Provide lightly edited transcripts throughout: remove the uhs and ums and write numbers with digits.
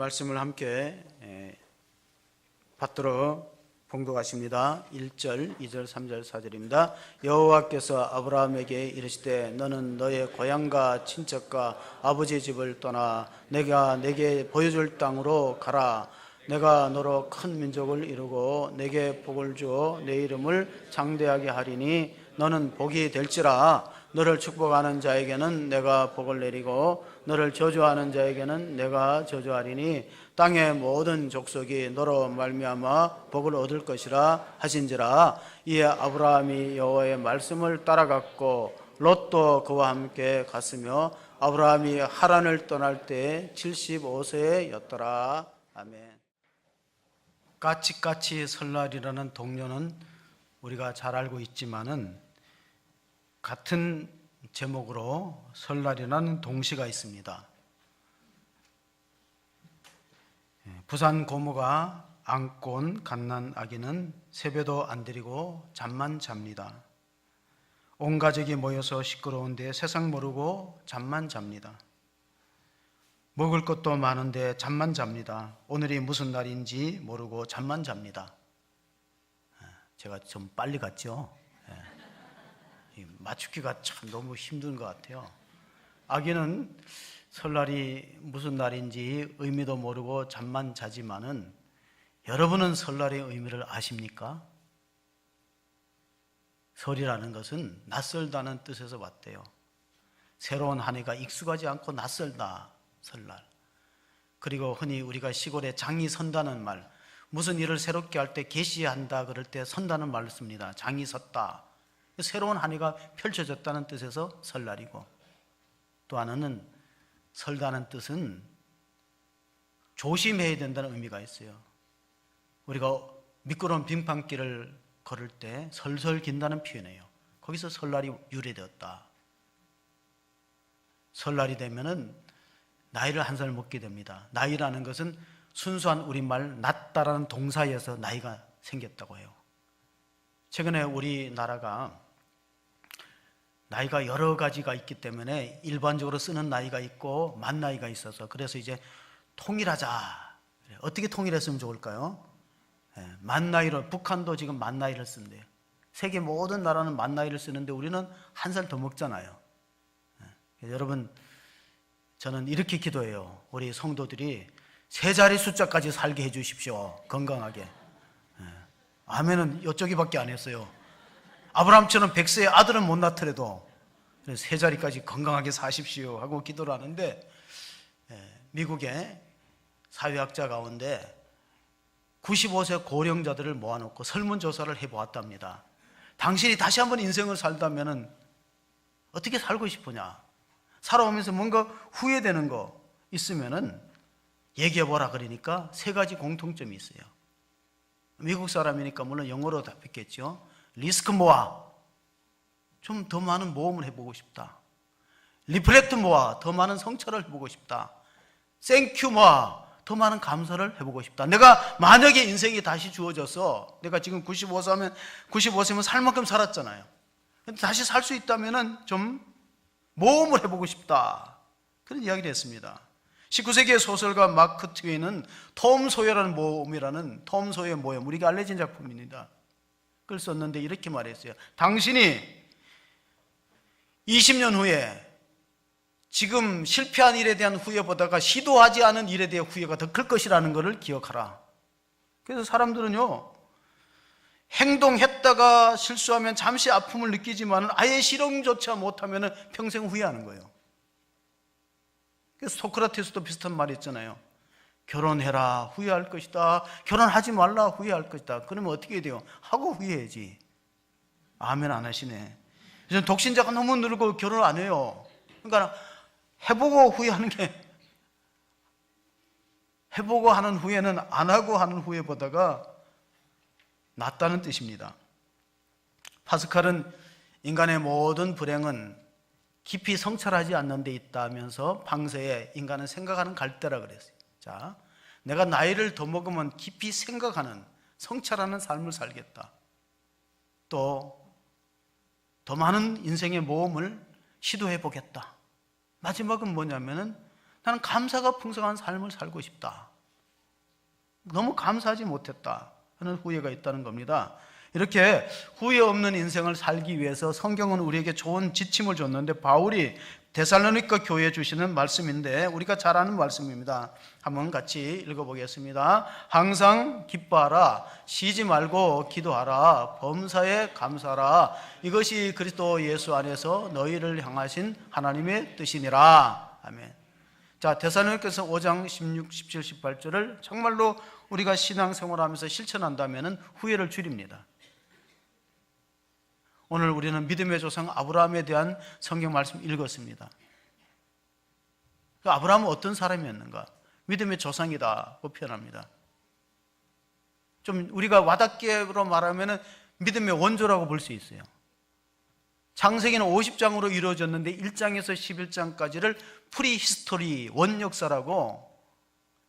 말씀을 함께 받들어 봉독하십니다. 1절, 2절, 3절, 4절입니다. 여호와께서 아브라함에게 이르시되 너는 너의 고향과 친척과 아버지의 집을 떠나 내가 내게 보여줄 땅으로 가라. 내가 너로 큰 민족을 이루고 내게 복을 주어 내 이름을 장대하게 하리니 너는 복이 될지라. 너를 축복하는 자에게는 내가 복을 내리고 너를 저주하는 자에게는 내가 저주하리니 땅의 모든 족속이 너로 말미암아 복을 얻을 것이라 하신지라. 이에 아브라함이 여호와의 말씀을 따라갔고 롯도 그와 함께 갔으며 아브라함이 하란을 떠날 때 75세였더라. 아멘. 까치까치 설날이라는 동료는 우리가 잘 알고 있지만은 같은 제목으로 설날이라는 동시가 있습니다. 부산 고모가 안고 온 갓난 아기는 세배도 안 드리고 잠만 잡니다. 온 가족이 모여서 시끄러운데 세상 모르고 잠만 잡니다. 먹을 것도 많은데 잠만 잡니다. 오늘이 무슨 날인지 모르고 잠만 잡니다. 제가 좀 빨리 갔죠? 맞추기가 참 너무 힘든 것 같아요. 아기는 설날이 무슨 날인지 의미도 모르고 잠만 자지만은 여러분은 설날의 의미를 아십니까? 설이라는 것은 낯설다는 뜻에서 왔대요. 새로운 한 해가 익숙하지 않고 낯설다, 설날. 그리고 흔히 우리가 시골에 장이 선다는 말, 무슨 일을 새롭게 할 때 개시한다 그럴 때 선다는 말을 씁니다. 장이 섰다. 새로운 한 해가 펼쳐졌다는 뜻에서 설날이고, 또 하나는 설다는 뜻은 조심해야 된다는 의미가 있어요. 우리가 미끄러운 빙판길을 걸을 때 설설 긴다는 표현이에요. 거기서 설날이 유래되었다. 설날이 되면은 나이를 한 살 먹게 됩니다. 나이라는 것은 순수한 우리말 낫다라는 동사에서 나이가 생겼다고 해요. 최근에 우리나라가 나이가 여러 가지가 있기 때문에 일반적으로 쓰는 나이가 있고 만 나이가 있어서 그래서 이제 통일하자. 어떻게 통일했으면 좋을까요? 만 나이로, 북한도 지금 만 나이를 쓴대요. 세계 모든 나라는 만 나이를 쓰는데 우리는 한 살 더 먹잖아요. 여러분, 저는 이렇게 기도해요. 우리 성도들이 세 자리 숫자까지 살게 해 주십시오. 건강하게. 아멘은 이쪽이밖에 안 했어요. 아브라함처럼 100세의 아들은 못 낳더라도 세 자리까지 건강하게 사십시오 하고 기도를 하는데, 미국의 사회학자 가운데 95세 고령자들을 모아놓고 설문조사를 해보았답니다. 당신이 다시 한번 인생을 살다면 어떻게 살고 싶으냐? 살아오면서 뭔가 후회되는 거 있으면은 얘기해보라. 그러니까 세 가지 공통점이 있어요. 미국 사람이니까 물론 영어로 답했겠죠. 리스크 모아, 좀 더 많은 모험을 해보고 싶다. 리플렉트 모아, 더 많은 성찰을 해보고 싶다. 땡큐 모아, 더 많은 감사를 해보고 싶다. 내가 만약에 인생이 다시 주어져서 내가 지금 95세면 살 만큼 살았잖아요. 근데 다시 살 수 있다면 좀 모험을 해보고 싶다. 그런 이야기를 했습니다. 19세기의 소설가 마크 트웨인은 톰 소여라는 모험이라는 톰 소여의 모험, 우리가 알려진 작품입니다. 그걸 썼는데 이렇게 말했어요. 당신이 20년 후에 지금 실패한 일에 대한 후회보다가 시도하지 않은 일에 대한 후회가 더 클 것이라는 것을 기억하라. 그래서 사람들은요, 행동했다가 실수하면 잠시 아픔을 느끼지만 아예 실행조차 못하면 평생 후회하는 거예요. 그래서 소크라테스도 비슷한 말이 있잖아요. 결혼해라, 후회할 것이다. 결혼하지 말라, 후회할 것이다. 그러면 어떻게 돼요? 하고 후회해야지. 아멘 안 하시네. 저는 독신자가 너무 늘고 결혼 안 해요. 그러니까 해보고 후회하는 게, 해보고 하는 후회는 안 하고 하는 후회보다가 낫다는 뜻입니다. 파스칼은 인간의 모든 불행은 깊이 성찰하지 않는 데 있다면서 방세에 인간은 생각하는 갈대라 그랬어요. 자, 내가 나이를 더 먹으면 깊이 생각하는, 성찰하는 삶을 살겠다. 또 더 많은 인생의 모험을 시도해 보겠다. 마지막은 뭐냐면은 나는 감사가 풍성한 삶을 살고 싶다. 너무 감사하지 못했다 하는 후회가 있다는 겁니다. 이렇게 후회 없는 인생을 살기 위해서 성경은 우리에게 좋은 지침을 줬는데, 바울이 데살로니가 교회에 주시는 말씀인데 우리가 잘 아는 말씀입니다. 한번 같이 읽어보겠습니다. 항상 기뻐하라, 쉬지 말고 기도하라, 범사에 감사하라, 이것이 그리스도 예수 안에서 너희를 향하신 하나님의 뜻이니라. 아멘. 자, 데살로니가서 5장 16, 17, 18절을 정말로 우리가 신앙생활하면서 실천한다면 후회를 줄입니다. 오늘 우리는 믿음의 조상 아브라함에 대한 성경 말씀 읽었습니다. 그 아브라함은 어떤 사람이었는가? 믿음의 조상이다고 표현합니다. 좀 우리가 와닿게로 말하면 믿음의 원조라고 볼 수 있어요. 창세기는 50장으로 이루어졌는데 1장에서 11장까지를 프리히스토리, 원역사라고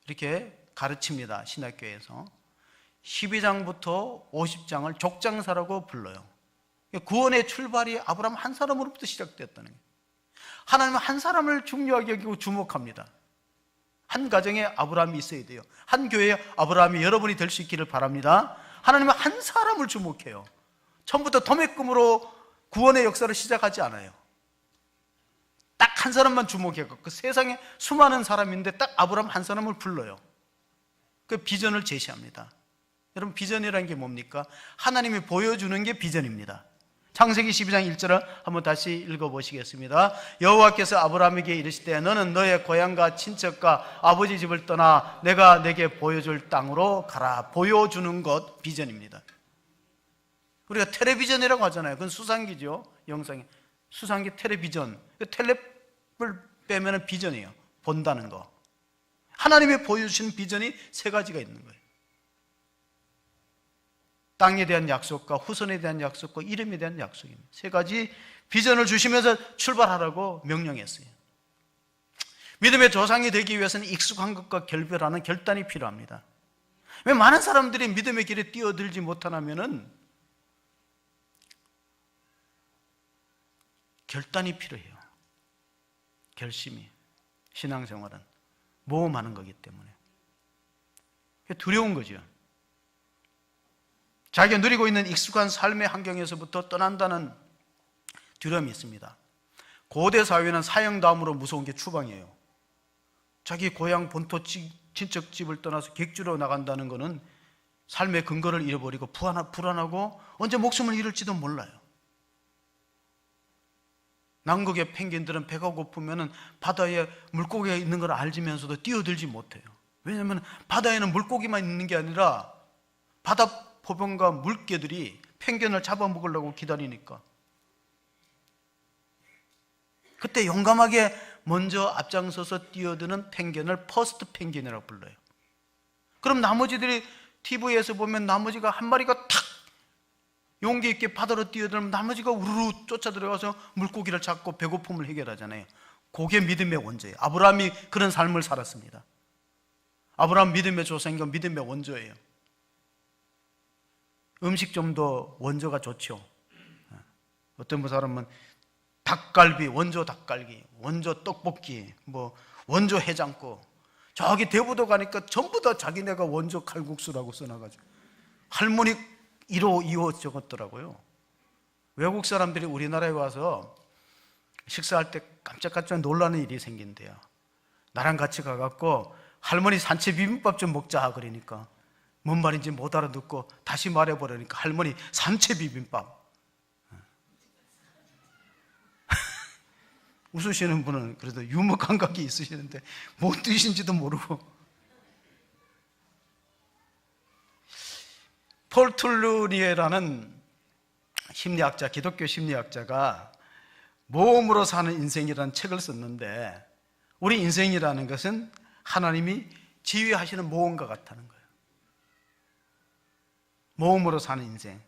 이렇게 가르칩니다. 신학교에서. 12장부터 50장을 족장사라고 불러요. 구원의 출발이 아브라함 한 사람으로부터 시작됐다는 거예요. 하나님은 한 사람을 중요하게 여기고 주목합니다. 한 가정에 아브라함이 있어야 돼요. 한 교회에 아브라함이 여러분이 될 수 있기를 바랍니다. 하나님은 한 사람을 주목해요. 처음부터 도매금으로 구원의 역사를 시작하지 않아요. 딱 한 사람만 주목해요. 그 세상에 수많은 사람인데 딱 아브라함 한 사람을 불러요. 그 비전을 제시합니다. 여러분, 비전이라는 게 뭡니까? 하나님이 보여주는 게 비전입니다. 창세기 12장 1절을 한번 다시 읽어보시겠습니다. 여호와께서 아브라함에게 이르시되 너는 너의 고향과 친척과 아버지 집을 떠나 내가 내게 보여줄 땅으로 가라. 보여주는 것, 비전입니다. 우리가 텔레비전이라고 하잖아요. 그건 수상기죠. 영상이 수상기, 텔레비전. 텔레를 빼면 비전이에요. 본다는 거. 하나님이 보여주신 비전이 세 가지가 있는 거예요. 땅에 대한 약속과 후손에 대한 약속과 이름에 대한 약속입니다. 세 가지 비전을 주시면서 출발하라고 명령했어요. 믿음의 조상이 되기 위해서는 익숙한 것과 결별하는 결단이 필요합니다. 왜 많은 사람들이 믿음의 길에 뛰어들지 못하냐면은 결단이 필요해요. 결심이. 신앙생활은 모험하는 거기 때문에 두려운 거죠. 자기가 누리고 있는 익숙한 삶의 환경에서부터 떠난다는 두려움이 있습니다. 고대 사회는 사형다음으로 무서운 게 추방이에요. 자기 고향 본토 친척집을 떠나서 객주로 나간다는 것은 삶의 근거를 잃어버리고 불안하고 언제 목숨을 잃을지도 몰라요. 남극의 펭귄들은 배가 고프면 바다에 물고기가 있는 걸 알지면서도 뛰어들지 못해요. 왜냐하면 바다에는 물고기만 있는 게 아니라 바다 포병과 물개들이 펭귄을 잡아먹으려고 기다리니까. 그때 용감하게 먼저 앞장서서 뛰어드는 펭귄을 퍼스트 펭귄이라고 불러요. 그럼 나머지들이 TV에서 보면 나머지가 한 마리가 탁 용기 있게 바다로 뛰어들면 나머지가 우르르 쫓아들어가서 물고기를 잡고 배고픔을 해결하잖아요. 그게 믿음의 원조예요. 아브라함이 그런 삶을 살았습니다. 아브라함 믿음의 조상이고 믿음의 원조예요. 음식점도 원조가 좋죠. 어떤 사람은 닭갈비, 원조 닭갈비, 원조 떡볶이, 원조 해장국. 저기 대부도 가니까 전부 다 자기네가 원조 칼국수라고 써놔가지고 할머니 1호, 2호 적었더라고요. 외국 사람들이 우리나라에 와서 식사할 때 깜짝깜짝 놀라는 일이 생긴대요. 나랑 같이 가갖고 할머니 산채 비빔밥 좀 먹자 그러니까 뭔 말인지 못 알아듣고 다시 말해보려니까 할머니 산채 비빔밥. 웃으시는 분은 그래도 유머 감각이 있으시는데 뭔 뜻인지도 모르고. 폴 툴루니에라는 심리학자, 기독교 심리학자가 모험으로 사는 인생이라는 책을 썼는데, 우리 인생이라는 것은 하나님이 지휘하시는 모험과 같다는 거예요. 모험으로 사는 인생.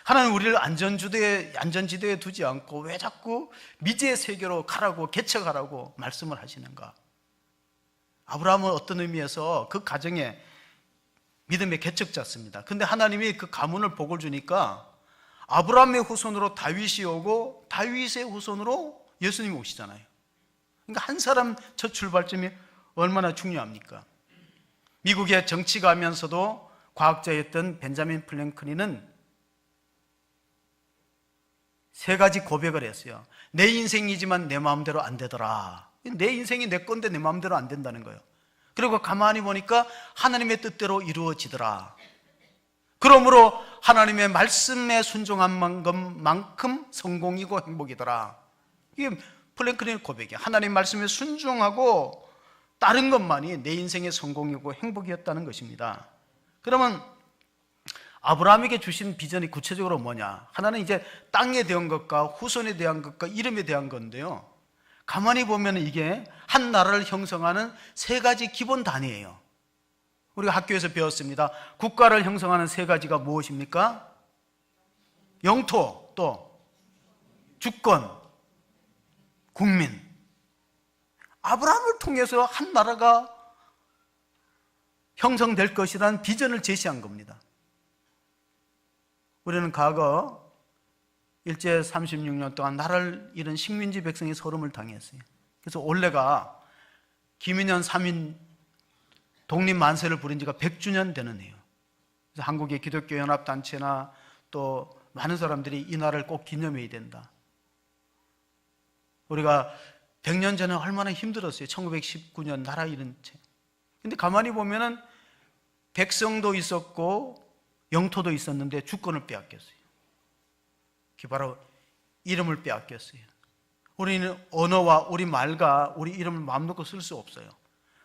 하나님 우리를 안전지대에 두지 않고 왜 자꾸 미지의 세계로 가라고, 개척하라고 말씀을 하시는가? 아브라함은 어떤 의미에서 그 가정에 믿음의 개척자였습니다. 근데 하나님이 그 가문을 복을 주니까 아브라함의 후손으로 다윗이 오고 다윗의 후손으로 예수님이 오시잖아요. 그러니까 한 사람 첫 출발점이 얼마나 중요합니까? 미국의 정치가면서도 과학자였던 벤자민 프랭클린은 세 가지 고백을 했어요. 내 인생이지만 내 마음대로 안 되더라. 내 인생이 내 건데 내 마음대로 안 된다는 거예요. 그리고 가만히 보니까 하나님의 뜻대로 이루어지더라. 그러므로 하나님의 말씀에 순종한 만큼 성공이고 행복이더라. 이게 프랭클린의 고백이에요. 하나님 말씀에 순종하고 다른 것만이 내 인생의 성공이고 행복이었다는 것입니다. 그러면 아브라함에게 주신 비전이 구체적으로 뭐냐? 하나는 이제 땅에 대한 것과 후손에 대한 것과 이름에 대한 건데요, 가만히 보면 이게 한 나라를 형성하는 세 가지 기본 단위예요. 우리가 학교에서 배웠습니다. 국가를 형성하는 세 가지가 무엇입니까? 영토, 또 주권, 국민. 아브라함을 통해서 한 나라가 형성될 것이라는 비전을 제시한 겁니다. 우리는 과거 일제 36년 동안 나라를 잃은 식민지 백성의 서름을 당했어요. 그래서 올해가 김인현 3인 독립만세를 부린 지가 100주년 되는 해요. 그래서 한국의 기독교 연합단체나 또 많은 사람들이 이 날을 꼭 기념해야 된다. 우리가 100년 전에 얼마나 힘들었어요. 1919년 나라 잃은 채. 근데 가만히 보면은 백성도 있었고 영토도 있었는데 주권을 빼앗겼어요. 그게 바로 이름을 빼앗겼어요. 우리는 언어와 우리 말과 우리 이름을 마음 놓고 쓸 수 없어요.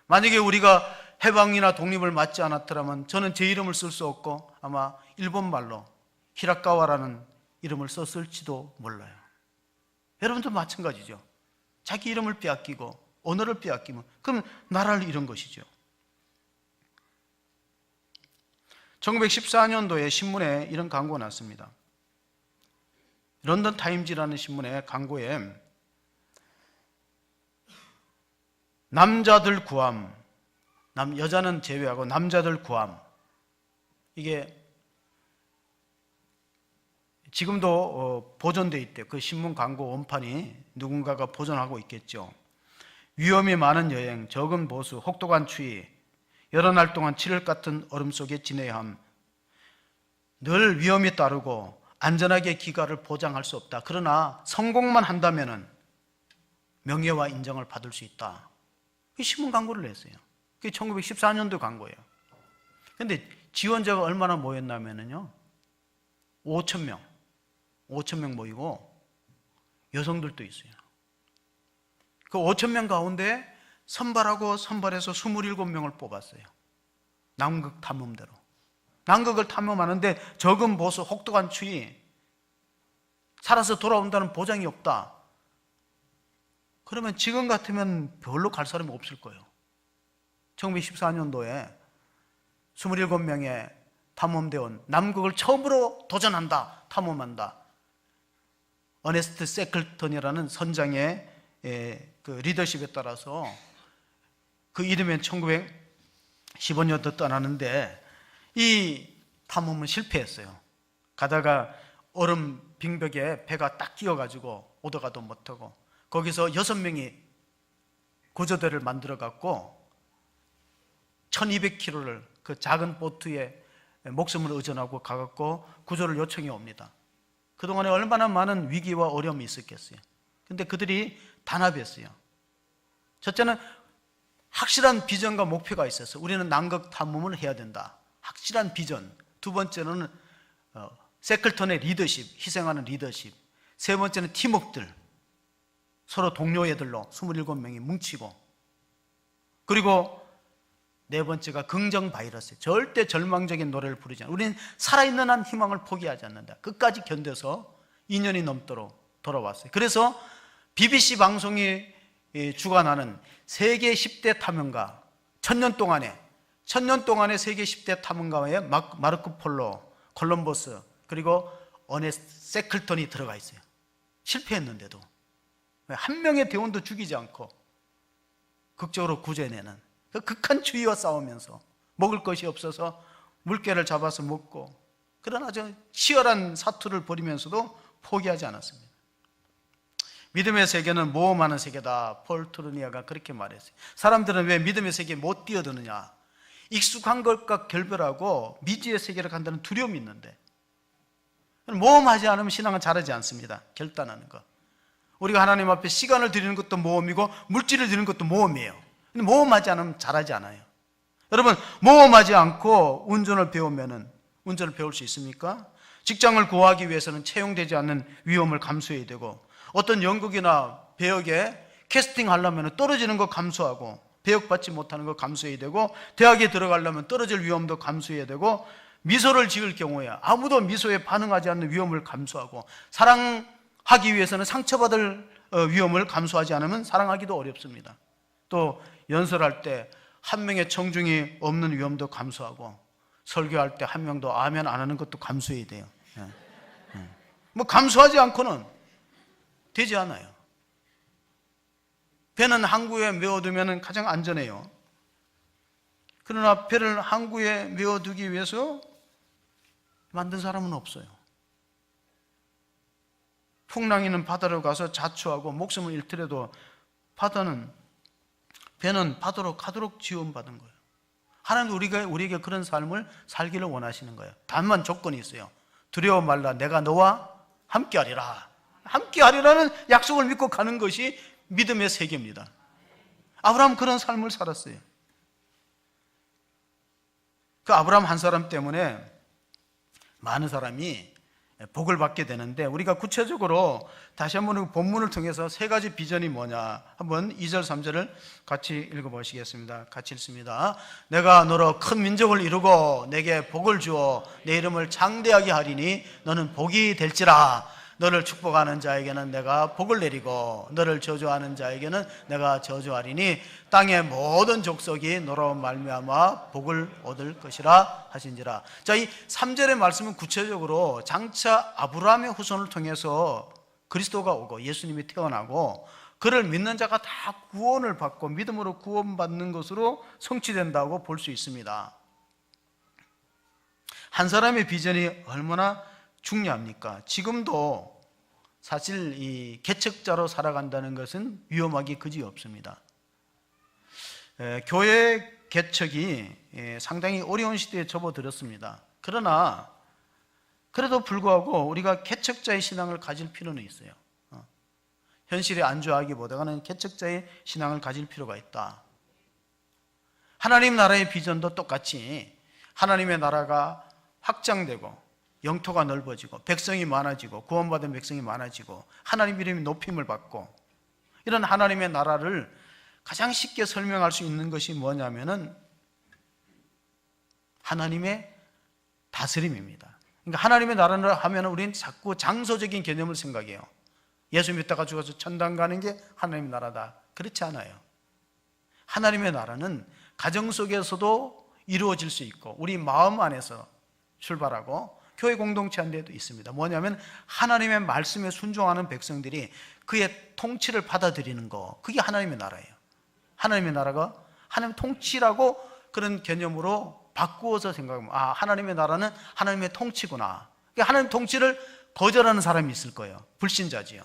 만약에 우리가 해방이나 독립을 맞지 않았더라면 저는 제 이름을 쓸 수 없고 아마 일본말로 히라카와라는 이름을 썼을지도 몰라요. 여러분도 마찬가지죠. 자기 이름을 빼앗기고 언어를 빼앗기면 그럼 나라를 잃은 것이죠. 1914년도에 신문에 이런 광고가 났습니다. 런던 타임즈라는 신문의 광고에 남자들 구함, 여자는 제외하고 남자들 구함, 이게 지금도 보존되어 있대요. 그 신문 광고 원판이 누군가가 보존하고 있겠죠. 위험이 많은 여행, 적은 보수, 혹독한 추위, 여러 날 동안 칠흑 같은 얼음 속에 지내야 함. 늘 위험이 따르고 안전하게 귀가를 보장할 수 없다. 그러나 성공만 한다면 명예와 인정을 받을 수 있다. 이 신문 광고를 냈어요. 그게 1914년도 광고예요. 그런데 지원자가 얼마나 모였냐면요, 5,000명 모이고 여성들도 있어요. 그 5,000명 가운데 선발해서 27명을 뽑았어요. 남극 탐험대로. 남극을 탐험하는데 적은 보수, 혹독한 추위, 살아서 돌아온다는 보장이 없다. 그러면 지금 같으면 별로 갈 사람이 없을 거예요. 1914년도에 27명의 탐험대원, 남극을 처음으로 도전한다, 탐험한다. 어네스트 세클턴이라는 선장의 그 리더십에 따라서 그 이르면 1915년도 떠나는데 이 탐험은 실패했어요. 가다가 얼음 빙벽에 배가 딱 끼어가지고 오다가도 못하고 거기서 6명이 구조대를 만들어 갖고 1200km를 그 작은 보트에 목숨을 의존하고 가갖고 구조를 요청해 옵니다. 그동안에 얼마나 많은 위기와 어려움이 있었겠어요. 근데 그들이 단합했어요. 첫째는 확실한 비전과 목표가 있어서 우리는 남극 탐험을 해야 된다. 확실한 비전. 두 번째는 세클턴의 리더십, 희생하는 리더십. 세 번째는 팀웍들. 서로 동료 애들로 27명이 뭉치고, 그리고 네 번째가 긍정 바이러스. 절대 절망적인 노래를 부르지 않아. 우리는 살아있는 한 희망을 포기하지 않는다. 끝까지 견뎌서 2년이 넘도록 돌아왔어요. 그래서 BBC 방송이 주관하는 세계 10대 탐험가, 1000년 동안에 세계 10대 탐험가에 마르코 폴로, 콜럼버스, 그리고 어네스트 세클턴이 들어가 있어요. 실패했는데도 한 명의 대원도 죽이지 않고 극적으로 구제해내는 그 극한 추위와 싸우면서 먹을 것이 없어서 물개를 잡아서 먹고, 그런 아주 치열한 사투를 벌이면서도 포기하지 않았습니다. 믿음의 세계는 모험하는 세계다. 폴 트루니아가 그렇게 말했어요. 사람들은 왜 믿음의 세계에 못 뛰어드느냐? 익숙한 것과 결별하고 미지의 세계를 간다는 두려움이 있는데, 모험하지 않으면 신앙은 자라지 않습니다. 결단하는 것. 우리가 하나님 앞에 시간을 드리는 것도 모험이고 물질을 드리는 것도 모험이에요. 근데 모험하지 않으면 자라지 않아요. 여러분, 모험하지 않고 운전을 배우면은 운전을 배울 수 있습니까? 직장을 구하기 위해서는 채용되지 않는 위험을 감수해야 되고, 어떤 연극이나 배역에 캐스팅 하려면 떨어지는 거 감수하고, 배역받지 못하는 거 감수해야 되고, 대학에 들어가려면 떨어질 위험도 감수해야 되고, 미소를 지을 경우에 아무도 미소에 반응하지 않는 위험을 감수하고, 사랑하기 위해서는 상처받을 위험을 감수하지 않으면 사랑하기도 어렵습니다. 또 연설할 때 한 명의 청중이 없는 위험도 감수하고, 설교할 때 한 명도 아멘 안 하는 것도 감수해야 돼요. 뭐 감수하지 않고는 되지 않아요. 배는 항구에 메워두면 가장 안전해요. 그러나 배를 항구에 메워두기 위해서 만든 사람은 없어요. 풍랑이는 바다로 가서 자초하고 목숨을 잃더라도 배는 바다로 가도록 지원받은 거예요. 하나님도 우리에게 그런 삶을 살기를 원하시는 거예요. 다만 조건이 있어요. 두려워 말라, 내가 너와 함께하리라. 함께하리라는 약속을 믿고 가는 것이 믿음의 세계입니다. 아브라함은 그런 삶을 살았어요. 그 아브라함 한 사람 때문에 많은 사람이 복을 받게 되는데, 우리가 구체적으로 다시 한번 본문을 통해서 세 가지 비전이 뭐냐 한번 2절 3절을 같이 읽어보시겠습니다. 같이 읽습니다. 내가 너로 큰 민족을 이루고 내게 복을 주어 내 이름을 장대하게 하리니 너는 복이 될지라. 너를 축복하는 자에게는 내가 복을 내리고 너를 저주하는 자에게는 내가 저주하리니 땅의 모든 족속이 너로 말미암아 복을 얻을 것이라 하신지라. 자, 이 3절의 말씀은 구체적으로 장차 아브라함의 후손을 통해서 그리스도가 오고 예수님이 태어나고 그를 믿는 자가 다 구원을 받고 믿음으로 구원받는 것으로 성취된다고 볼 수 있습니다. 한 사람의 비전이 얼마나 중요합니까? 지금도 사실 이 개척자로 살아간다는 것은 위험하기 그지없습니다. 교회 개척이 상당히 어려운 시대에 접어들었습니다. 그러나 그래도 불구하고 우리가 개척자의 신앙을 가질 필요는 있어요. 현실에 안주하기보다는 개척자의 신앙을 가질 필요가 있다. 하나님 나라의 비전도 똑같이 하나님의 나라가 확장되고 영토가 넓어지고 백성이 많아지고 구원받은 백성이 많아지고 하나님 이름이 높임을 받고, 이런 하나님의 나라를 가장 쉽게 설명할 수 있는 것이 뭐냐면은 하나님의 다스림입니다. 그러니까 하나님의 나라를 하면 우리는 자꾸 장소적인 개념을 생각해요. 예수 믿다가 죽어서 천당 가는 게 하나님의 나라다. 그렇지 않아요. 하나님의 나라는 가정 속에서도 이루어질 수 있고 우리 마음 안에서 출발하고 교회 공동체 한 데도 있습니다. 뭐냐면 하나님의 말씀에 순종하는 백성들이 그의 통치를 받아들이는 거, 그게 하나님의 나라예요. 하나님의 나라가 하나님의 통치라고 그런 개념으로 바꾸어서 생각하면, 아, 하나님의 나라는 하나님의 통치구나. 하나님 통치를 거절하는 사람이 있을 거예요. 불신자지요.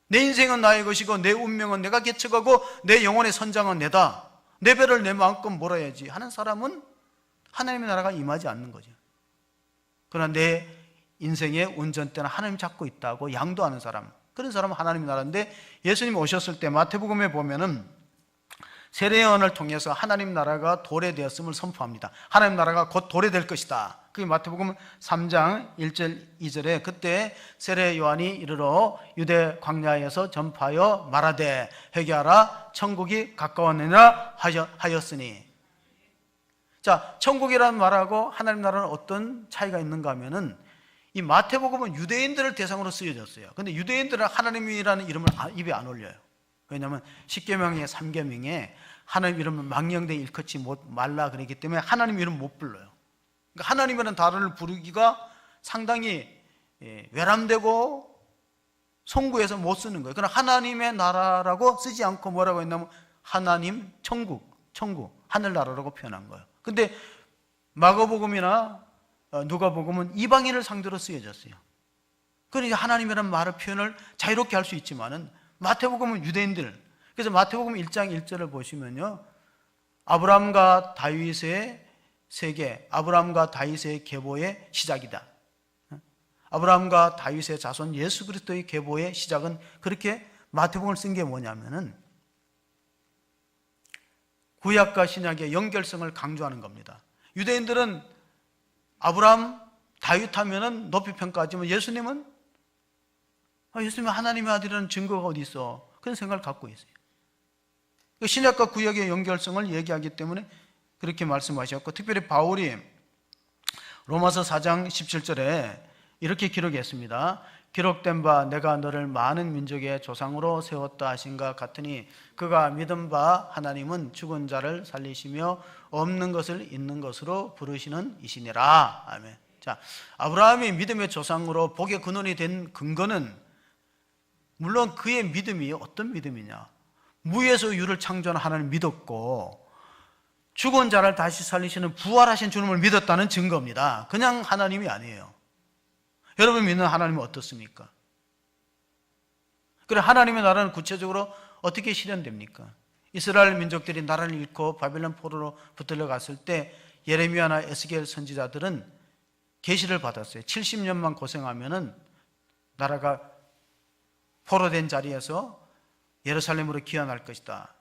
내 인생은 나의 것이고 내 운명은 내가 개척하고 내 영혼의 선장은 내다, 내 배를 내 마음껏 몰아야지 하는 사람은 하나님의 나라가 임하지 않는 거죠. 그러나 내 인생의 운전대는 하나님 잡고 있다고 양도하는 사람, 그런 사람은 하나님의 나라인데, 예수님 오셨을 때 마태복음에 보면은 세례요한을 통해서 하나님 나라가 도래되었음을 선포합니다. 하나님 나라가 곧 도래될 것이다. 그게 마태복음 3장 1절 2절에 그때 세례요한이 이르러 유대 광야에서 전파하여 말하되 회개하라 천국이 가까웠느니라 하였으니. 자, 천국이라는 말하고 하나님 나라는 어떤 차이가 있는가 하면은, 이 마태복음은 유대인들을 대상으로 쓰여졌어요. 근데 유대인들은 하나님이라는 이름을 입에 안 올려요. 왜냐하면 십계명의 3계명에 하나님 이름을 망령되 일컫지 말라 그랬기 때문에 하나님 이름 못 불러요. 그러니까 하나님이라는 단어를 부르기가 상당히 외람되고 송구해서 못 쓰는 거예요. 그러나 하나님의 나라라고 쓰지 않고 뭐라고 했냐면 하나님 천국, 하늘나라라고 표현한 거예요. 근데 마가복음이나 누가복음은 이방인을 상대로 쓰여졌어요. 그러니까 하나님이라는 말을 표현을 자유롭게 할 수 있지만은 마태복음은 유대인들. 그래서 마태복음 1장 1절을 보시면요, 아브라함과 다윗의 세계, 아브라함과 다윗의 계보의 시작이다. 아브라함과 다윗의 자손 예수 그리스도의 계보의 시작은 그렇게 마태복음을 쓴 게 뭐냐면은 구약과 신약의 연결성을 강조하는 겁니다. 유대인들은 아브라함, 다윗 하면은 높이 평가하지만 예수님은 하나님의 아들이라는 증거가 어디 있어? 그런 생각을 갖고 있어요. 신약과 구약의 연결성을 얘기하기 때문에 그렇게 말씀하셨고, 특별히 바울이 로마서 4장 17절에 이렇게 기록했습니다. 기록된 바 내가 너를 많은 민족의 조상으로 세웠다 하신가 같으니 그가 믿은 바 하나님은 죽은 자를 살리시며 없는 것을 있는 것으로 부르시는 이시니라. 아멘. 자, 아브라함이 믿음의 조상으로 복의 근원이 된 근거는 물론 그의 믿음이 어떤 믿음이냐? 무에서 유를 창조한 하나님을 믿었고 죽은 자를 다시 살리시는 부활하신 주님을 믿었다는 증거입니다. 그냥 하나님이 아니에요. 여러분 믿는 하나님은 어떻습니까? 그래, 하나님의 나라는 구체적으로 어떻게 실현됩니까? 이스라엘 민족들이 나라를 잃고 바벨론 포로로 붙들려 갔을 때 예레미야나 에스겔 선지자들은 계시를 받았어요. 70년만 고생하면은 나라가 포로된 자리에서 예루살렘으로 귀환할 것이다.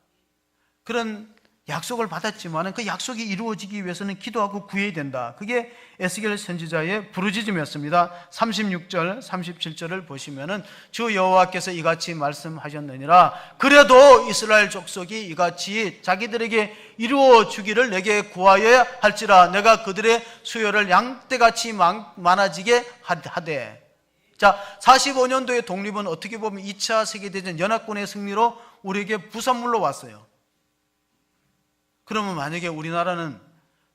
그런 약속을 받았지만 그 약속이 이루어지기 위해서는 기도하고 구해야 된다. 그게 에스겔 선지자의 부르짖음이었습니다. 36절, 37절을 보시면은 주 여호와께서 이같이 말씀하셨느니라. 그래도 이스라엘 족속이 이같이 자기들에게 이루어 주기를 내게 구하여야 할지라. 내가 그들의 수요를 양떼같이 많아지게 하되. 자, 45년도의 독립은 어떻게 보면 2차 세계대전 연합군의 승리로 우리에게 부산물로 왔어요. 그러면 만약에 우리나라는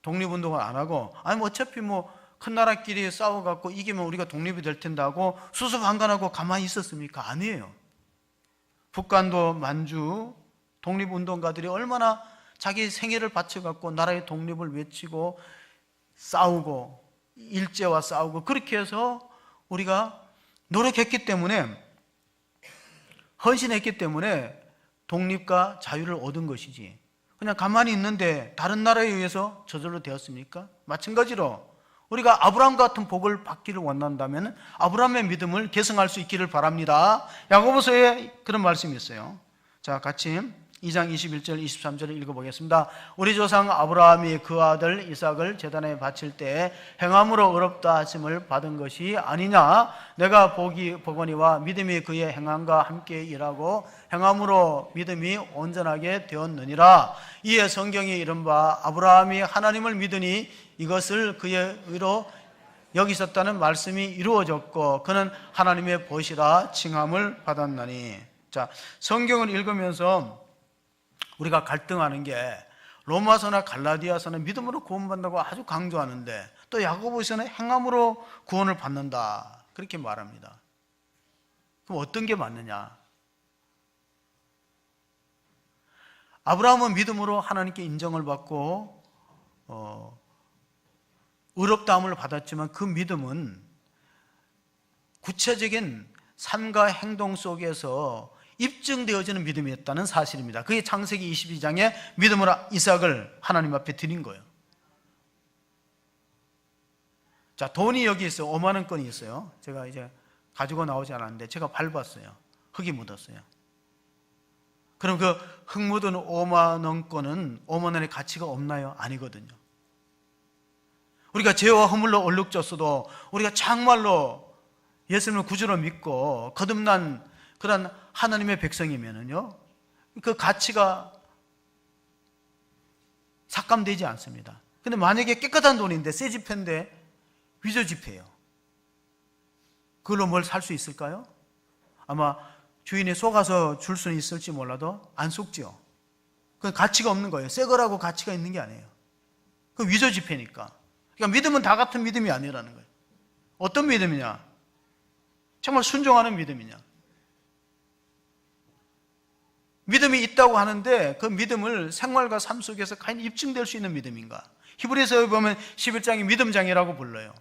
독립운동을 안 하고 어차피 큰 나라끼리 싸워갖고 이기면 우리가 독립이 될 텐데 하고 수수방관하고 가만히 있었습니까? 아니에요. 북한도 만주 독립운동가들이 얼마나 자기 생애를 바쳐갖고 나라의 독립을 외치고 싸우고 일제와 싸우고 그렇게 해서 우리가 노력했기 때문에, 헌신했기 때문에 독립과 자유를 얻은 것이지, 그냥 가만히 있는데 다른 나라에 의해서 저절로 되었습니까? 마찬가지로 우리가 아브라함 같은 복을 받기를 원한다면 아브라함의 믿음을 계승할 수 있기를 바랍니다. 야고보서에 그런 말씀이 있어요. 자, 같이 2장 21절 23절을 읽어보겠습니다. 우리 조상 아브라함이 그 아들 이삭을 제단에 바칠 때 행함으로 의롭다 하심을 받은 것이 아니냐? 내가 보거니와 믿음이 그의 행함과 함께 일하고 행함으로 믿음이 온전하게 되었느니라. 이에 성경이 이른바 아브라함이 하나님을 믿으니 이것을 그의 의로 여기셨다는 말씀이 이루어졌고 그는 하나님의 보시라 칭함을 받았나니. 자, 성경을 읽으면서 우리가 갈등하는 게 로마서나 갈라디아서는 믿음으로 구원받는다고 아주 강조하는데 또 야고보서는 행함으로 구원을 받는다 그렇게 말합니다. 그럼 어떤 게 맞느냐? 아브라함은 믿음으로 하나님께 인정을 받고 의롭다함을 받았지만 그 믿음은 구체적인 삶과 행동 속에서 입증되어지는 믿음이었다는 사실입니다. 그게 창세기 22장에 믿음으로 이삭을 하나님 앞에 드린 거예요. 자, 돈이 여기 있어요. 5만 원권이 있어요. 제가 이제 가지고 나오지 않았는데 제가 밟았어요. 흙이 묻었어요. 그럼 그 흙 묻은 5만 원권은 5만 원의 가치가 없나요? 아니거든요. 우리가 죄와 허물로 얼룩졌어도 우리가 정말로 예수님을 구주로 믿고 거듭난 그런 하나님의 백성이면은요, 그 가치가 삭감되지 않습니다. 근데 만약에 깨끗한 돈인데 새 지폐인데 위조 지폐예요. 그걸로 뭘 살 수 있을까요? 아마 주인이 속아서 줄 수는 있을지 몰라도 안 속지요. 그건 가치가 없는 거예요. 새 거라고 가치가 있는 게 아니에요. 그 위조 지폐니까. 그러니까 믿음은 다 같은 믿음이 아니라는 거예요. 어떤 믿음이냐? 정말 순종하는 믿음이냐? 믿음이 있다고 하는데 그 믿음을 생활과 삶 속에서 과연 입증될 수 있는 믿음인가? 히브리서에 보면 11장이 믿음장이라고 불러요.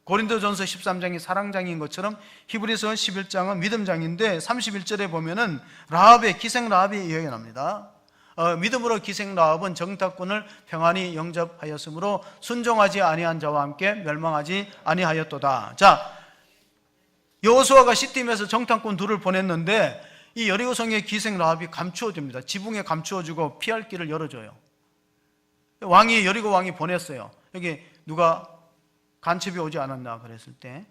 고린도전서 13장이 사랑장인 것처럼 히브리서 11장은 믿음장인데 31절에 보면은 라합의 기생 라합이 이야기 납니다. 믿음으로 기생 라합은 정탐꾼을 평안히 영접하였으므로 순종하지 아니한 자와 함께 멸망하지 아니하였도다. 자, 여호수아가 시딤에서 정탐꾼 둘을 보냈는데 이 여리고성의 기생 라합이 감추어줍니다. 지붕에 감추어주고 피할 길을 열어줘요. 여리고 왕이 보냈어요. 여기 누가 간첩이 오지 않았나 그랬을 때,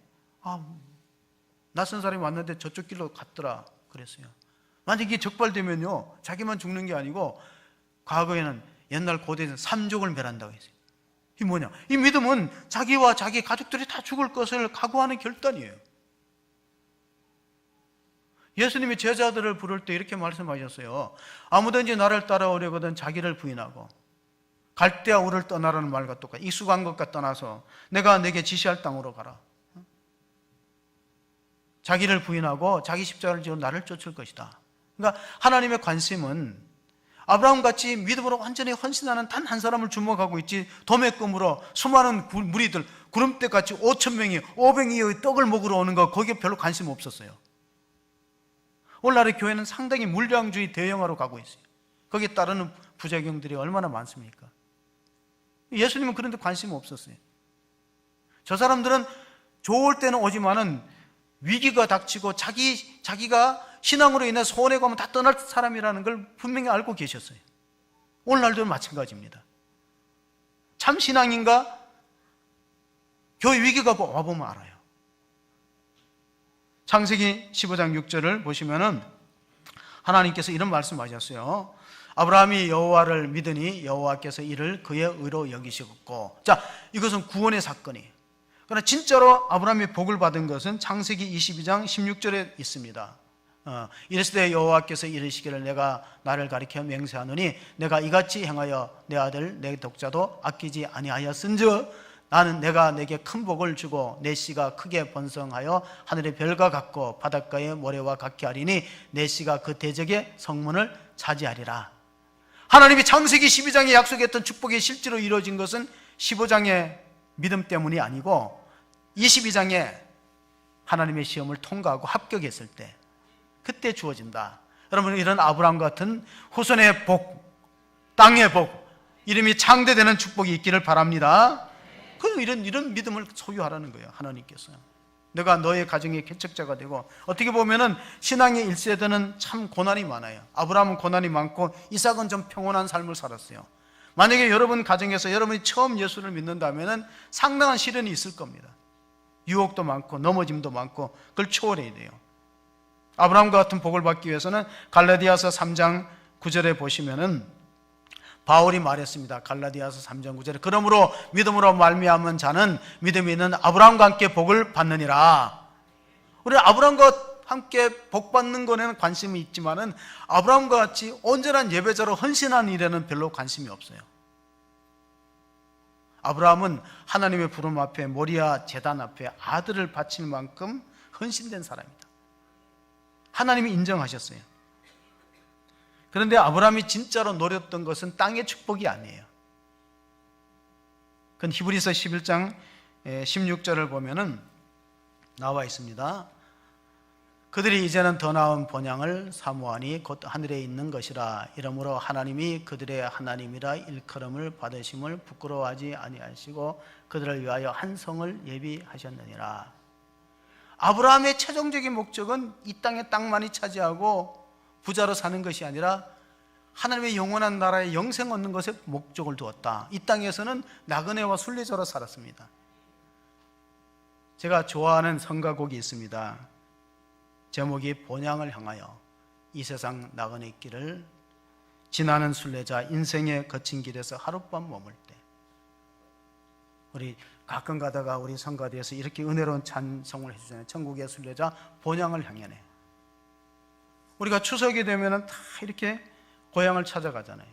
낯선 사람이 왔는데 저쪽 길로 갔더라 그랬어요. 만약에 이게 적발되면요, 자기만 죽는 게 아니고 과거에는 옛날 고대에는 삼족을 멸한다고 했어요. 이 뭐냐? 이 믿음은 자기와 자기 가족들이 다 죽을 것을 각오하는 결단이에요. 예수님이 제자들을 부를 때 이렇게 말씀하셨어요. 아무든지 나를 따라오려거든 자기를 부인하고 갈대아 우를 떠나라는 말과 똑같이 익숙한 것과 떠나서 내가 내게 지시할 땅으로 가라. 자기를 부인하고 자기 십자가를 지고 나를 쫓을 것이다. 그러니까 하나님의 관심은 아브라함같이 믿음으로 완전히 헌신하는 단 한 사람을 주목하고 있지, 도매금으로 수많은 무리들, 구름대같이 5,000명이 500이의 떡을 먹으러 오는 거 거기에 별로 관심 없었어요. 오늘날의 교회는 상당히 물량주의 대형화로 가고 있어요. 거기에 따르는 부작용들이 얼마나 많습니까? 예수님은 그런 데 관심 없었어요. 저 사람들은 좋을 때는 오지만은 위기가 닥치고 자기가 신앙으로 인해 손해 가면 다 떠날 사람이라는 걸 분명히 알고 계셨어요. 오늘날도 마찬가지입니다. 참 신앙인가? 교회 위기가 와보면 알아요. 창세기 15장 6절을 보시면은 하나님께서 이런 말씀하셨어요. 아브라함이 여호와를 믿으니 여호와께서 이를 그의 의로 여기시고. 자, 이것은 구원의 사건이에요. 그러나 진짜로 아브라함이 복을 받은 것은 창세기 22장 16절에 있습니다. 이르시되 여호와께서 이르시기를 내가 나를 가리켜 맹세하노니 내가 이같이 행하여 내 아들 내 독자도 아끼지 아니하였은즉 나는 내가 내게 큰 복을 주고 내 씨가 크게 번성하여 하늘의 별과 같고 바닷가의 모래와 같게 하리니 내 씨가 그 대적의 성문을 차지하리라. 하나님이 창세기 12장에 약속했던 축복이 실제로 이루어진 것은 15장의 믿음 때문이 아니고 22장에 하나님의 시험을 통과하고 합격했을 때 그때 주어진다. 여러분, 이런 아브라함 같은 후손의 복, 땅의 복, 이름이 창대되는 축복이 있기를 바랍니다. 이런 믿음을 소유하라는 거예요. 하나님께서 내가 너의 가정의 개척자가 되고, 어떻게 보면은 신앙의 1세대는 참 고난이 많아요. 아브라함은 고난이 많고 이삭은 좀 평온한 삶을 살았어요. 만약에 여러분 가정에서 여러분이 처음 예수를 믿는다면은 상당한 시련이 있을 겁니다. 유혹도 많고 넘어짐도 많고 그걸 초월해야 돼요. 아브라함과 같은 복을 받기 위해서는 갈라디아서 3장 9절에 보시면은 바울이 말했습니다. 갈라디아서 3장 9절에 그러므로 믿음으로 말미암은 자는 믿음이 있는 아브라함과 함께 복을 받느니라. 우리는 아브라함과 함께 복 받는 것에는 관심이 있지만은 아브라함과 같이 온전한 예배자로 헌신하는 일에는 별로 관심이 없어요. 아브라함은 하나님의 부름 앞에 모리아 제단 앞에 아들을 바칠 만큼 헌신된 사람입니다. 하나님이 인정하셨어요. 그런데 아브라함이 진짜로 노렸던 것은 땅의 축복이 아니에요. 그건 히브리서 11장 16절을 보면은 나와 있습니다. 그들이 이제는 더 나은 본향을 사모하니 곧 하늘에 있는 것이라. 이러므로 하나님이 그들의 하나님이라 일컬음을 받으심을 부끄러워하지 아니하시고 그들을 위하여 한 성을 예비하셨느니라. 아브라함의 최종적인 목적은 이 땅의 땅만이 차지하고 부자로 사는 것이 아니라 하나님의 영원한 나라의 영생 얻는 것에 목적을 두었다. 이 땅에서는 나그네와 순례자로 살았습니다. 제가 좋아하는 성가곡이 있습니다. 제목이 본향을 향하여 이 세상 나그네 길을 지나는 순례자, 인생의 거친 길에서 하룻밤 머물 때, 우리 가끔 가다가 우리 성가대에서 이렇게 은혜로운 찬송을 해주잖아요. 천국의 순례자 본향을 향하네. 우리가 추석이 되면 다 이렇게 고향을 찾아가잖아요.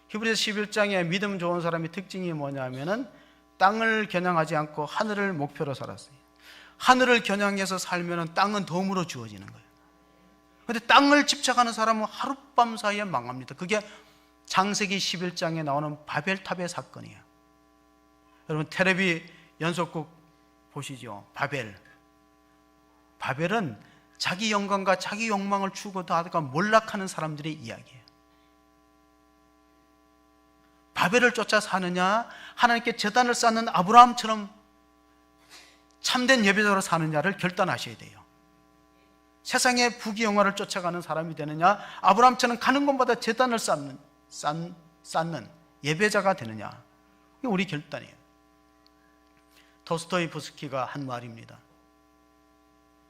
히브리서 11장에 믿음 좋은 사람의 특징이 뭐냐면은 땅을 겨냥하지 않고 하늘을 목표로 살았어요. 하늘을 겨냥해서 살면은 땅은 덤으로 주어지는 거예요. 그런데 땅을 집착하는 사람은 하룻밤 사이에 망합니다. 그게 창세기 11장에 나오는 바벨탑의 사건이에요. 여러분 텔레비 연속극 보시죠. 바벨은 자기 영광과 자기 욕망을 추구하다가 몰락하는 사람들의 이야기예요. 아벨을 쫓아 사느냐, 하나님께 제단을 쌓는 아브라함처럼 참된 예배자로 사느냐를 결단하셔야 돼요. 세상의 부귀영화를 쫓아가는 사람이 되느냐, 아브라함처럼 가는 곳마다 제단을 쌓는 예배자가 되느냐, 이게 우리 결단이에요. 도스토옙스키가 한 말입니다.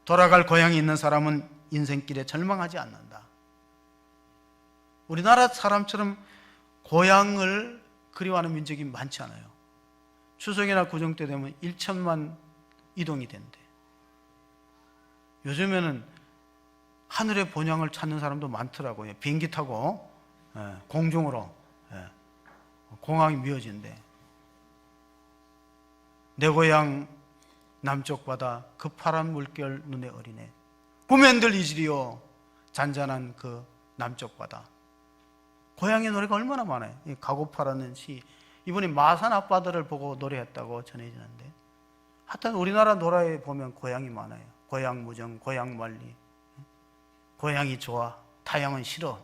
돌아갈 고향이 있는 사람은 인생길에 절망하지 않는다. 우리나라 사람처럼 고향을 그리워하는 민족이 많지 않아요. 추석이나 구정 때 되면 1천만 이동이 된대. 요즘에는 하늘의 본향을 찾는 사람도 많더라고요. 비행기 타고 공중으로 공항이 미어진대. 내 고향 남쪽 바다 그 파란 물결 눈에 어리네. 구면들 이지리요 잔잔한 그 남쪽 바다. 고향의 노래가 얼마나 많아요. 가고파라는 시, 이번에 마산 앞바다를 보고 노래했다고 전해지는데, 하여튼 우리나라 노래에 보면 고향이 많아요. 고향 무정, 고향 만리, 고향이 좋아, 타향은 싫어,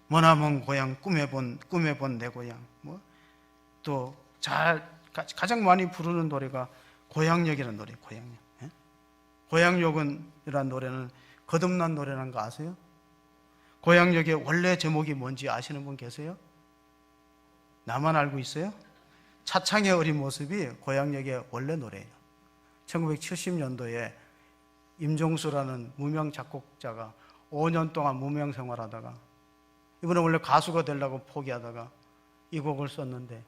머나먼 고향, 꿈에본 내 고향. 또 가장 많이 부르는 노래가 고향역이라는 노래. 고향역. 고향역이라는 노래는 거듭난 노래라는 거 아세요? 고향역의 원래 제목이 뭔지 아시는 분 계세요? 나만 알고 있어요? 차창의 어린 모습이 고향역의 원래 노래예요. 1970년도에 임종수라는 무명 작곡자가 5년 동안 무명 생활하다가, 이번에 원래 가수가 되려고 포기하다가 이 곡을 썼는데,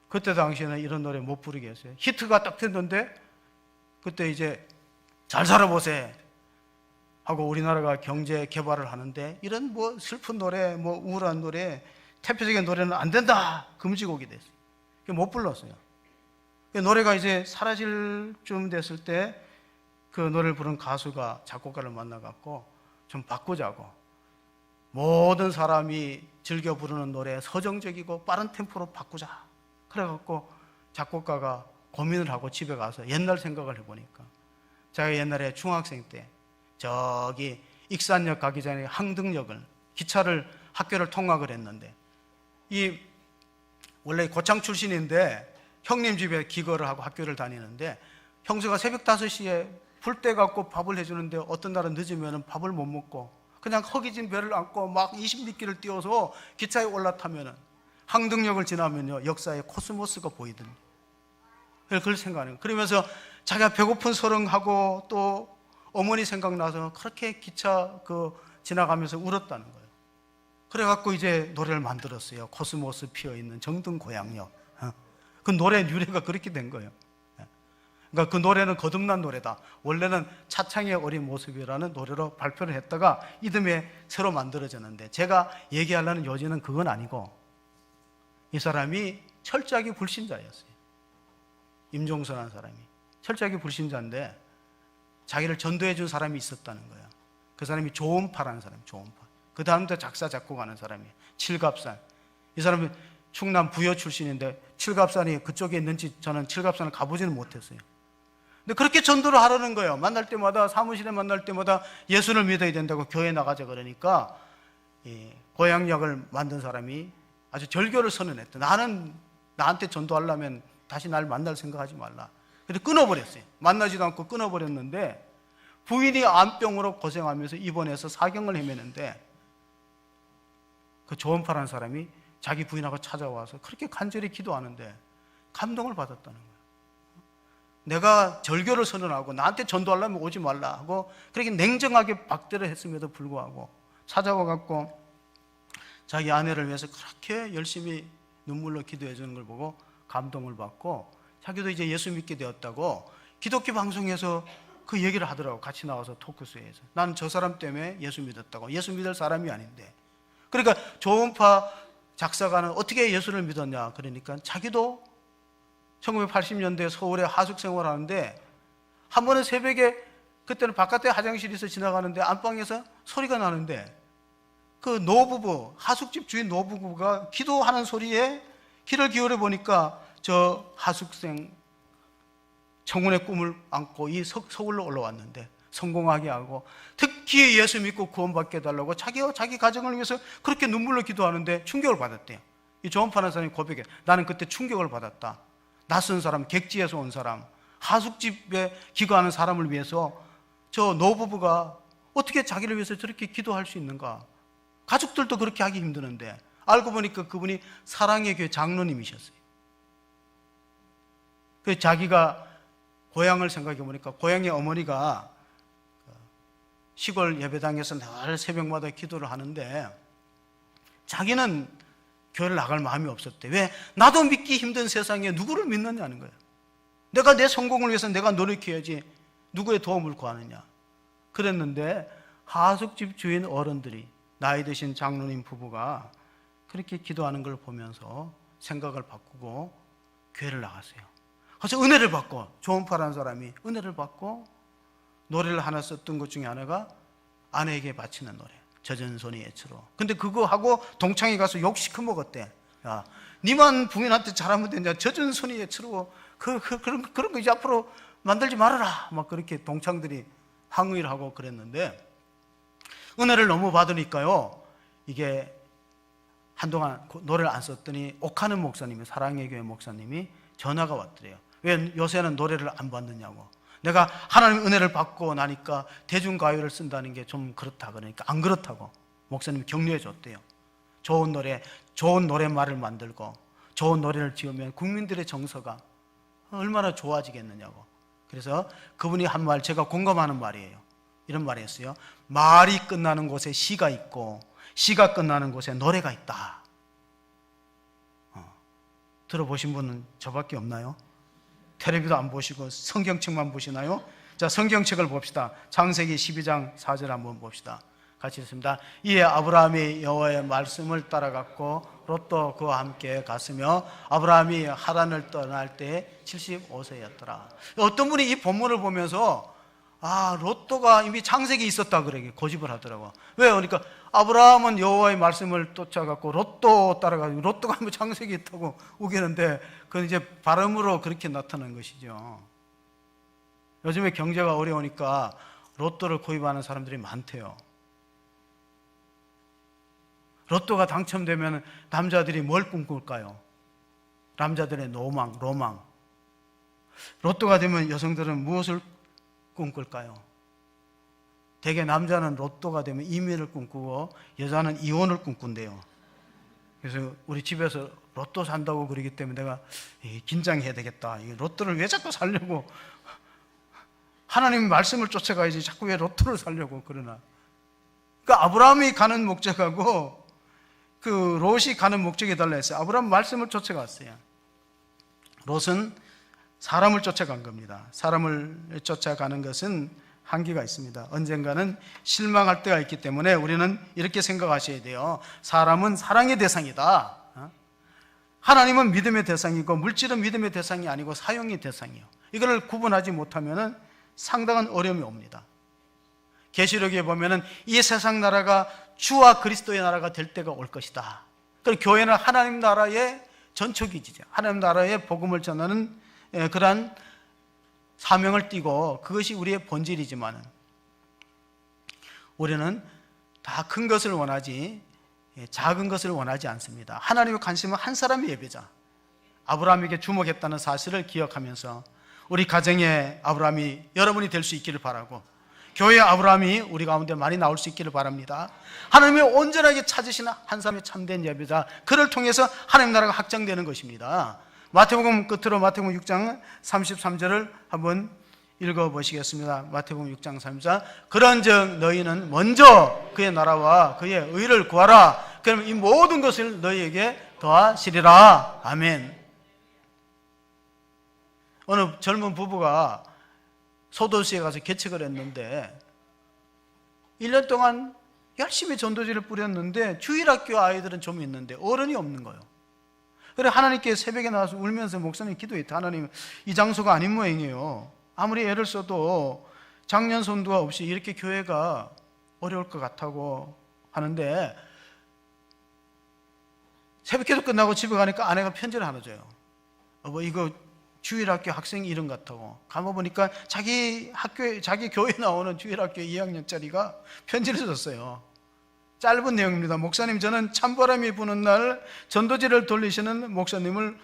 그때 당시에는 이런 노래 못 부르게 했어요. 히트가 딱 됐는데, 그때 이제 잘 살아보세 하고 우리나라가 경제 개발을 하는데, 이런 슬픈 노래, 우울한 노래, 대표적인 노래는 안 된다, 금지곡이 됐어요. 못 불렀어요. 노래가 이제 사라질 쯤 됐을 때 그 노래를 부른 가수가 작곡가를 만나갖고 좀 바꾸자고, 모든 사람이 즐겨 부르는 노래 서정적이고 빠른 템포로 바꾸자. 그래갖고 작곡가가 고민을 하고 집에 가서 옛날 생각을 해보니까, 자기가 옛날에 중학생 때 저기 익산역 가기 전에 항등역을, 기차를, 학교를 통학을 했는데, 원래 고창 출신인데 형님 집에 기거를 하고 학교를 다니는데, 형수가 새벽 5시에 불 때 갖고 밥을 해주는데, 어떤 날은 늦으면 밥을 못 먹고 그냥 허기진 배를 안고 막 20리길을 뛰어서 기차에 올라타면은, 항등역을 지나면요 역사의 코스모스가 보이던데, 그걸 생각하는 거예요. 그러면서 자기가 배고픈 소렁하고 또 어머니 생각나서 그렇게 기차 지나가면서 울었다는 거예요. 그래갖고 이제 노래를 만들었어요. 코스모스 피어있는 정든 고향역. 그 노래 유래가 그렇게 된 거예요. 그러니까 그 노래는 거듭난 노래다. 원래는 차창의 어린 모습이라는 노래로 발표를 했다가 이듬해 새로 만들어졌는데, 제가 얘기하려는 요지는 그건 아니고, 이 사람이 철저하게 불신자였어요. 임종선이라는 사람이 철저하게 불신자인데, 자기를 전도해 준 사람이 있었다는 거예요. 그 사람이 조은파라는 사람이에요. 조은파. 그 다음부터 작사 작곡하는 사람이에요. 칠갑산. 이 사람은 충남 부여 출신인데, 칠갑산이 그쪽에 있는지 저는 칠갑산을 가보지는 못했어요. 근데 그렇게 전도를 하라는 거예요. 만날 때마다, 사무실에 만날 때마다 예수를 믿어야 된다고 교회 나가자 그러니까, 고향역을 만든 사람이 아주 절교를 선언했대. 나한테 전도하려면 다시 날 만날 생각하지 말라. 그래서 끊어버렸어요. 만나지도 않고 끊어버렸는데, 부인이 암병으로 고생하면서 입원해서 사경을 헤매는데, 그 조은파라는 사람이 자기 부인하고 찾아와서 그렇게 간절히 기도하는데 감동을 받았다는 거예요. 내가 절교를 선언하고 나한테 전도하려면 오지 말라 하고 그렇게 냉정하게 박대를 했음에도 불구하고 찾아와 갖고 자기 아내를 위해서 그렇게 열심히 눈물로 기도해 주는 걸 보고 감동을 받고, 자기도 이제 예수 믿게 되었다고 기독교 방송에서 그 얘기를 하더라고. 같이 나와서 토크쇼에서. 나는 저 사람 때문에 예수 믿었다고. 예수 믿을 사람이 아닌데. 그러니까 조은파 작사가는 어떻게 예수를 믿었냐 그러니까, 자기도 1980년대 서울에 하숙 생활하는데, 한 번은 새벽에, 그때는 바깥에 화장실에서 지나가는데 안방에서 소리가 나는데, 그 노부부, 하숙집 주인 노부부가 기도하는 소리에 귀를 기울여 보니까 저 하숙생 청혼의 꿈을 안고 이 서울로 올라왔는데, 성공하게 하고, 특히 예수 믿고 구원받게 해달라고 자기와 자기 가정을 위해서 그렇게 눈물로 기도하는데 충격을 받았대요. 이 조원파라는 사람이 고백해. 나는 그때 충격을 받았다. 낯선 사람, 객지에서 온 사람, 하숙집에 기거하는 사람을 위해서 저 노부부가 어떻게 자기를 위해서 저렇게 기도할 수 있는가. 가족들도 그렇게 하기 힘드는데, 알고 보니까 그분이 사랑의 교회 장로님이셨어요. 그래서 자기가 고향을 생각해 보니까 고향의 어머니가 시골 예배당에서 늘 새벽마다 기도를 하는데 자기는 교회를 나갈 마음이 없었대. 왜? 나도 믿기 힘든 세상에 누구를 믿느냐는 거예요. 내가 내 성공을 위해서 내가 노력해야지 누구의 도움을 구하느냐. 그랬는데 하숙집 주인 어른들이, 나이 드신 장로님 부부가 그렇게 기도하는 걸 보면서 생각을 바꾸고 교회를 나갔어요. 그래서 은혜를 받고, 조은파라는 사람이 은혜를 받고 노래를 하나 썼던 것 중에 하나가 아내에게 바치는 노래, 젖은 손이 예추로. 근데 그거 하고 동창회 가서 욕 시켜 먹었대. 야, 니만 부인한테 잘하면 되냐? 젖은 손이 예추로. 그런 거 이제 앞으로 만들지 말아라. 막 그렇게 동창들이 항의를 하고 그랬는데, 은혜를 너무 받으니까요, 이게 한동안 노래를 안 썼더니 옥하는 목사님이, 사랑의 교회 목사님이 전화가 왔더래요. 왜 요새는 노래를 안 받느냐고. 내가 하나님 은혜를 받고 나니까 대중가요를 쓴다는 게 좀 그렇다 그러니까 안 그렇다고 목사님이 격려해 줬대요. 좋은 노래말을 만들고 좋은 노래를 지으면 국민들의 정서가 얼마나 좋아지겠느냐고. 그래서 그분이 한 말, 제가 공감하는 말이에요. 이런 말이었어요. 말이 끝나는 곳에 시가 있고 시가 끝나는 곳에 노래가 있다. 들어보신 분은 저밖에 없나요? 텔레비도 안 보시고 성경책만 보시나요? 자, 성경책을 봅시다. 창세기 12장 4절 한번 봅시다. 같이 읽습니다. 이에 아브라함이 여호와의 말씀을 따라갔고 롯도 그와 함께 갔으며 아브라함이 하란을 떠날 때 75세였더라. 어떤 분이 이 본문을 보면서 롯도가 이미 창세기에 있었다 그러게 고집을 하더라고. 왜요? 그러니까 아브라함은 여호와의 말씀을 쫓아갔고 롯도 따라가고, 롯도가 뭐 창세기에 있다고 우기는데 그건 이제 발음으로 그렇게 나타난 것이죠. 요즘에 경제가 어려우니까 롯도를 구입하는 사람들이 많대요. 롯도가 당첨되면 남자들이 뭘 꿈꿀까요? 남자들의 로망. 롯도가 되면 여성들은 무엇을 꿈꿀까요? 대개 남자는 롯도가 되면 이민을 꿈꾸고 여자는 이혼을 꿈꾼대요. 그래서 우리 집에서 로또 산다고 그러기 때문에 내가 긴장해야 되겠다. 이 로또를 왜 자꾸 살려고, 하나님 말씀을 쫓아가야지 자꾸 왜 로또를 살려고 그러나. 그러니까 아브라함이 가는 목적하고 그 롯이 가는 목적이 달라 했어요. 아브라함 말씀을 쫓아갔어요. 롯은 사람을 쫓아간 겁니다. 사람을 쫓아가는 것은 한계가 있습니다. 언젠가는 실망할 때가 있기 때문에 우리는 이렇게 생각하셔야 돼요. 사람은 사랑의 대상이다. 하나님은 믿음의 대상이고 물질은 믿음의 대상이 아니고 사용의 대상이에요. 이걸 구분하지 못하면 상당한 어려움이 옵니다. 계시록에 보면은 이 세상 나라가 주와 그리스도의 나라가 될 때가 올 것이다. 그리고 교회는 하나님 나라의 전초기지죠. 하나님 나라의 복음을 전하는 그러한 사명을 띠고 그것이 우리의 본질이지만 우리는 다 큰 것을 원하지 작은 것을 원하지 않습니다. 하나님의 관심은 한 사람의 예배자 아브라함에게 주목했다는 사실을 기억하면서 우리 가정에 아브라함이 여러분이 될 수 있기를 바라고 교회 아브라함이 우리 가운데 많이 나올 수 있기를 바랍니다. 하나님이 온전하게 찾으시는 한 사람의 참된 예배자, 그를 통해서 하나님 나라가 확장되는 것입니다. 마태복음 끝으로 마태복음 6장 33절을 한번 읽어보시겠습니다. 마태복음 6장 33절. 그런즉 너희는 먼저 그의 나라와 그의 의를 구하라. 그러면 이 모든 것을 너희에게 더하시리라. 아멘. 어느 젊은 부부가 소도시에 가서 개척을 했는데 1년 동안 열심히 전도지를 뿌렸는데 주일학교 아이들은 좀 있는데 어른이 없는 거예요. 그래 하나님께 새벽에 나와서 울면서 목사님 기도했다. 하나님 이 장소가 아닌 모양이에요. 아무리 애를 써도 작년 선도가 없이 이렇게 교회가 어려울 것 같다고 하는데 새벽 기도 끝나고 집에 가니까 아내가 편지를 하나 줘요. 이거 주일학교 학생 이름 같다고. 가보니까 자기 학교에, 자기 교회에 나오는 주일학교 2학년짜리가 편지를 썼어요. 짧은 내용입니다. 목사님, 저는 찬바람이 부는 날 전도지를 돌리시는 목사님을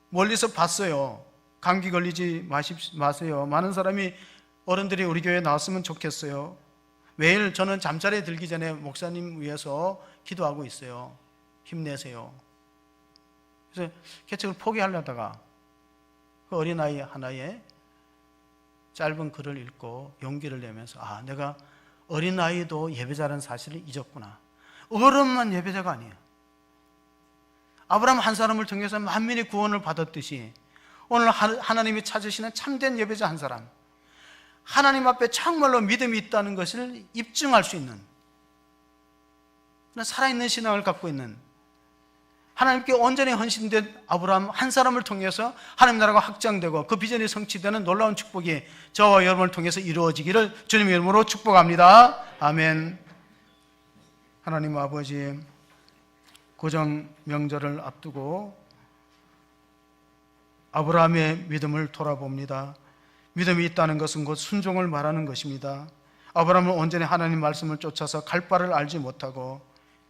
멀리서 봤어요. 감기 걸리지 마세요. 많은 사람이, 어른들이 우리 교회에 나왔으면 좋겠어요. 매일 저는 잠자리에 들기 전에 목사님 위해서 기도하고 있어요. 힘내세요. 그래서 개척을 포기하려다가 그 어린아이 하나의 짧은 글을 읽고 용기를 내면서, 아, 내가 어린아이도 예배자라는 사실을 잊었구나. 어른만 예배자가 아니에요. 아브라함 한 사람을 통해서 만민이 구원을 받았듯이 오늘 하나님이 찾으시는 참된 예배자 한 사람, 하나님 앞에 정말로 믿음이 있다는 것을 입증할 수 있는, 살아있는 신앙을 갖고 있는, 하나님께 온전히 헌신된 아브라함 한 사람을 통해서 하나님 나라가 확장되고 그 비전이 성취되는 놀라운 축복이 저와 여러분을 통해서 이루어지기를 주님의 이름으로 축복합니다. 아멘. 하나님 아버지, 구정 명절을 앞두고 아브라함의 믿음을 돌아봅니다. 믿음이 있다는 것은 곧 순종을 말하는 것입니다. 아브라함은 온전히 하나님 말씀을 쫓아서 갈 바를 알지 못하고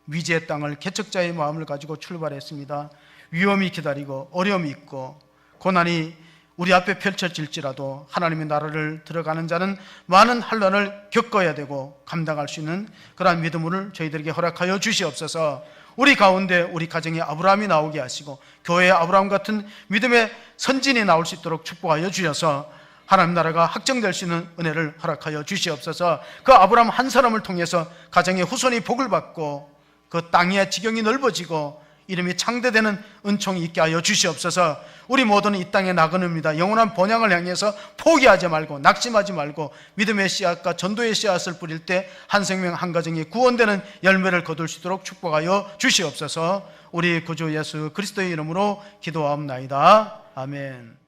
미지의 땅을 개척자의 마음을 가지고 출발했습니다. 위험이 기다리고 어려움이 있고 고난이 우리 앞에 펼쳐질지라도 하나님의 나라를 들어가는 자는 많은 환난을 겪어야 되고 감당할 수 있는 그러한 믿음을 저희들에게 허락하여 주시옵소서. 우리 가운데 우리 가정에 아브라함이 나오게 하시고 교회에 아브라함 같은 믿음의 선진이 나올 수 있도록 축복하여 주셔서 하나님 나라가 확정될 수 있는 은혜를 허락하여 주시옵소서. 그 아브라함 한 사람을 통해서 가정의 후손이 복을 받고 그 땅의 지경이 넓어지고 이름이 창대되는 은총이 있게 하여 주시옵소서. 우리 모두는 이 땅의 나그네입니다. 영원한 본향을 향해서 포기하지 말고 낙심하지 말고 믿음의 씨앗과 전도의 씨앗을 뿌릴 때 한 생명 한 가정이 구원되는 열매를 거둘 수 있도록 축복하여 주시옵소서. 우리 구주 예수 그리스도의 이름으로 기도하옵나이다. 아멘.